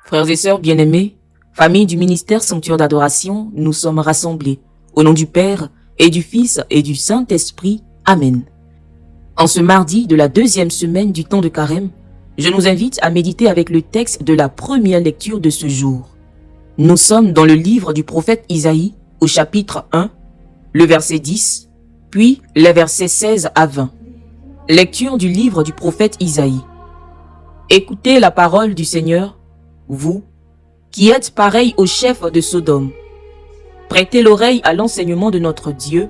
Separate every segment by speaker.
Speaker 1: Frères et sœurs bien-aimés, famille du ministère Sanctuaire d'adoration, nous sommes rassemblés au nom du Père et du Fils et du Saint-Esprit. Amen. En ce mardi de la deuxième semaine du temps de Carême, je nous invite à méditer avec le texte de la première lecture de ce jour. Nous sommes dans le livre du prophète Isaïe au chapitre 1, le verset 10, puis les versets 16 à 20. Lecture du livre du prophète Isaïe. Écoutez la parole du Seigneur, vous, qui êtes pareils au chef de Sodome. Prêtez l'oreille à l'enseignement de notre Dieu,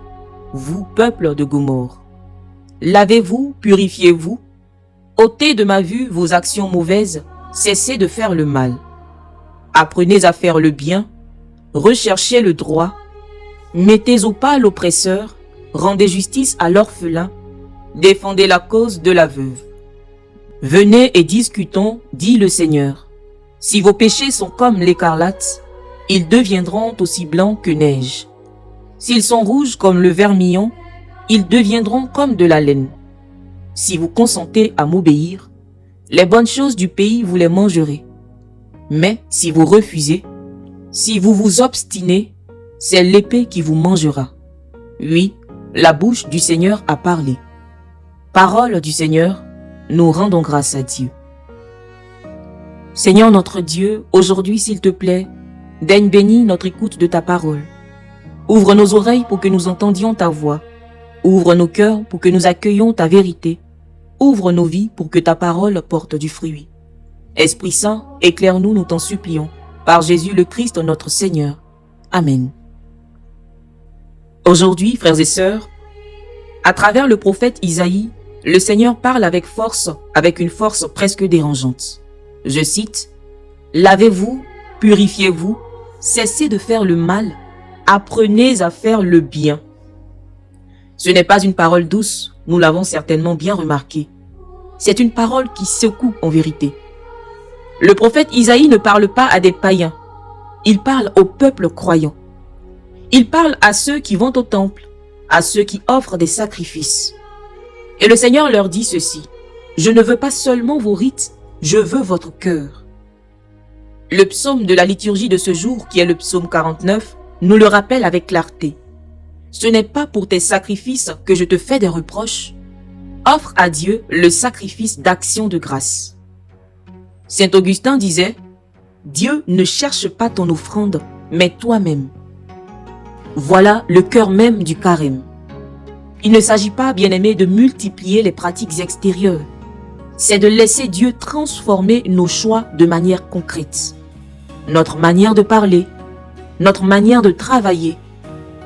Speaker 1: vous, peuple de Gomorrhe. Lavez-vous, purifiez-vous. Ôtez de ma vue vos actions mauvaises, cessez de faire le mal. Apprenez à faire le bien, recherchez le droit. Mettez au pas l'oppresseur, rendez justice à l'orphelin, défendez la cause de la veuve. Venez et discutons, dit le Seigneur. Si vos péchés sont comme l'écarlate, ils deviendront aussi blancs que neige. S'ils sont rouges comme le vermillon, ils deviendront comme de la laine. Si vous consentez à m'obéir, les bonnes choses du pays vous les mangerez. Mais si vous refusez, si vous vous obstinez, c'est l'épée qui vous mangera. Oui, la bouche du Seigneur a parlé. Parole du Seigneur, nous rendons grâce à Dieu. Seigneur notre Dieu, aujourd'hui s'il te plaît, daigne bénir notre écoute de ta parole. Ouvre nos oreilles pour que nous entendions ta voix. Ouvre nos cœurs pour que nous accueillions ta vérité. Ouvre nos vies pour que ta parole porte du fruit. Esprit Saint, éclaire-nous, nous t'en supplions, par Jésus le Christ notre Seigneur. Amen. Aujourd'hui, frères et sœurs, à travers le prophète Isaïe, le Seigneur parle avec force, avec une force presque dérangeante. Je cite, « Lavez-vous, purifiez-vous, cessez de faire le mal, apprenez à faire le bien. » Ce n'est pas une parole douce, nous l'avons certainement bien remarqué. C'est une parole qui secoue en vérité. Le prophète Isaïe ne parle pas à des païens, il parle au peuple croyant. Il parle à ceux qui vont au temple, à ceux qui offrent des sacrifices. Et le Seigneur leur dit ceci, « Je ne veux pas seulement vos rites, je veux votre cœur. » Le psaume de la liturgie de ce jour, qui est le psaume 49, nous le rappelle avec clarté. Ce n'est pas pour tes sacrifices que je te fais des reproches. Offre à Dieu le sacrifice d'action de grâce. Saint Augustin disait, « Dieu ne cherche pas ton offrande, mais toi-même. » Voilà le cœur même du carême. Il ne s'agit pas, bien-aimés, de multiplier les pratiques extérieures. C'est de laisser Dieu transformer nos choix de manière concrète. Notre manière de parler, notre manière de travailler,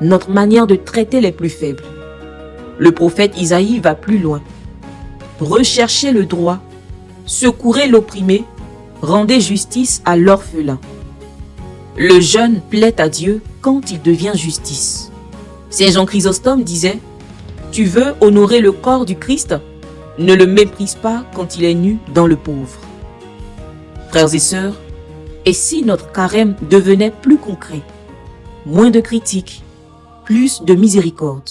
Speaker 1: notre manière de traiter les plus faibles. Le prophète Isaïe va plus loin. Recherchez le droit, secourez l'opprimé, rendez justice à l'orphelin. Le jeune plaît à Dieu quand il devient justice. Saint Jean Chrysostome disait, « Tu veux honorer le corps du Christ ? Ne le méprise pas quand il est nu dans le pauvre. » Frères et sœurs, et si notre carême devenait plus concret, moins de critiques, plus de miséricorde,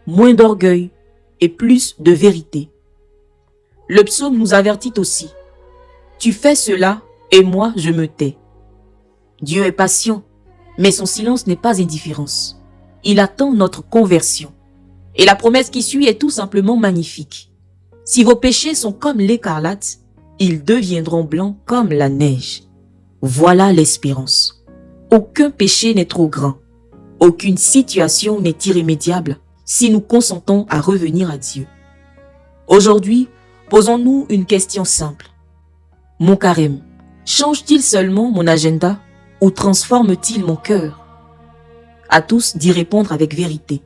Speaker 1: moins d'orgueil et plus de vérité. Le psaume nous avertit aussi, « Tu fais cela et moi je me tais. » Dieu est patient, mais son silence n'est pas indifférence. Il attend notre conversion. Et la promesse qui suit est tout simplement magnifique. Si vos péchés sont comme l'écarlate, ils deviendront blancs comme la neige. Voilà l'espérance. Aucun péché n'est trop grand. Aucune situation n'est irrémédiable si nous consentons à revenir à Dieu. Aujourd'hui, posons-nous une question simple. Mon carême, change-t-il seulement mon agenda ou transforme-t-il mon cœur? À tous d'y répondre avec vérité.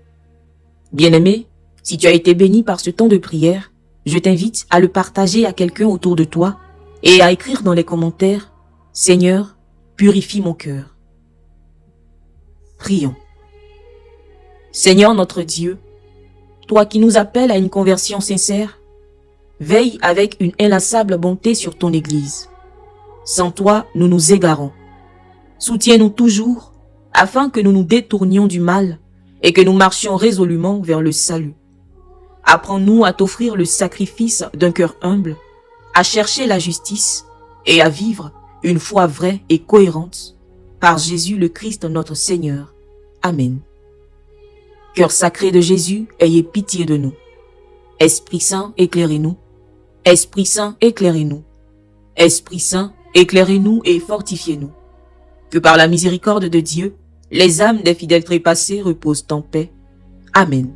Speaker 1: Bien-aimé, si tu as été béni par ce temps de prière, je t'invite à le partager à quelqu'un autour de toi et à écrire dans les commentaires « Seigneur, purifie mon cœur ». Prions. Seigneur notre Dieu, toi qui nous appelles à une conversion sincère, veille avec une inlassable bonté sur ton Église. Sans toi, nous nous égarons. Soutiens-nous toujours afin que nous nous détournions du mal et que nous marchions résolument vers le salut. Apprends-nous à t'offrir le sacrifice d'un cœur humble, à chercher la justice et à vivre une foi vraie et cohérente, par Jésus le Christ notre Seigneur. Amen. Cœur sacré de Jésus, ayez pitié de nous. Esprit Saint, éclairez-nous. Esprit Saint, éclairez-nous. Esprit Saint, éclairez-nous et fortifiez-nous. Que par la miséricorde de Dieu, les âmes des fidèles trépassés reposent en paix. Amen.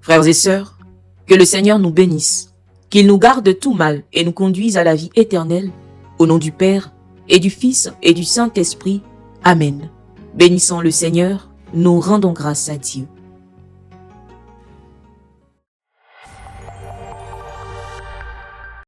Speaker 1: Frères et sœurs, que le Seigneur nous bénisse, qu'il nous garde de tout mal et nous conduise à la vie éternelle, au nom du Père, et du Fils, et du Saint-Esprit. Amen. Bénissons le Seigneur, nous rendons grâce à Dieu.